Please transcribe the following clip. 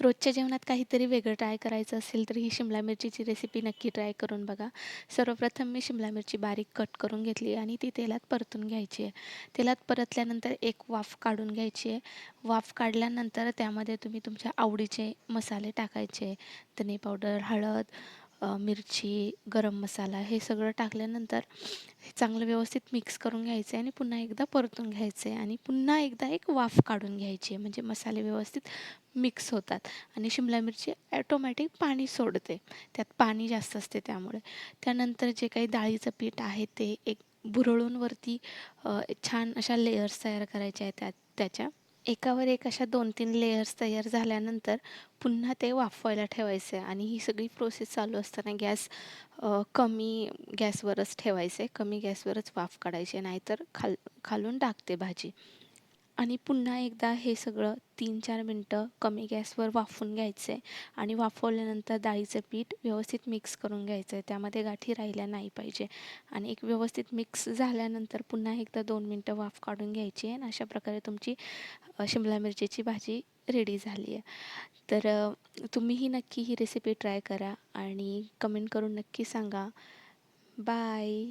रोजच्या जेवणात काहीतरी वेगळं ट्राय करायचं असेल तर ही शिमला मिरचीची रेसिपी नक्की ट्राय करून बघा. सर्वप्रथम मी शिमला मिरची बारीक कट करून घेतली आणि ती तेलात परतून घ्यायची आहे. तेलात परतल्यानंतर एक वाफ काढून घ्यायची आहे. वाफ काढल्यानंतर त्यामध्ये तुम्ही तुमच्या आवडीचे मसाले टाकायचे. धने पावडर, हळद, मिरची, गरम मसाला हे सगळं टाकल्यानंतर हे चांगलं व्यवस्थित मिक्स करून घ्यायचं आहे आणि पुन्हा एकदा परतून घ्यायचं आहे आणि पुन्हा एकदा एक वाफ काढून घ्यायची आहे. म्हणजे मसाले व्यवस्थित मिक्स होतात आणि शिमला मिरची ॲटोमॅटिक पाणी सोडते. त्यात पाणी जास्त असते त्यामुळे. त्यानंतर जे काही डाळीचं पीठ आहे ते एक भुरळून वरती छान अशा लेयर्स तयार करायच्या आहेत त्याच्या. एकावर एक अशा 2-3 लेयर्स तयार झाल्यानंतर पुन्हा ते वाफवायला ठेवायचं आहे आणि ही सगळी प्रोसेस चालू असताना गॅस कमी गॅसवरच ठेवायचं आहे. कमी गॅसवरच वाफ काढायची आहे, नाहीतर खालून टाकते भाजी. आणि पुन्हा एकदा हे सगळं 3-4 मिनटं कमी गॅसवर वाफवून घ्यायचं आहे आणि वाफवल्यानंतर डाळीचं पीठ व्यवस्थित मिक्स करून घ्यायचं आहे. त्यामध्ये गाठी राहिल्या नाही पाहिजे आणि एक व्यवस्थित मिक्स झाल्यानंतर पुन्हा एकदा 2 मिनटं वाफ काढून घ्यायची आहे आणि अशा प्रकारे तुमची शिमला मिरचीची भाजी रेडी झाली आहे. तर तुम्हीही नक्की ही रेसिपी ट्राय करा आणि कमेंट करून नक्की सांगा. बाय.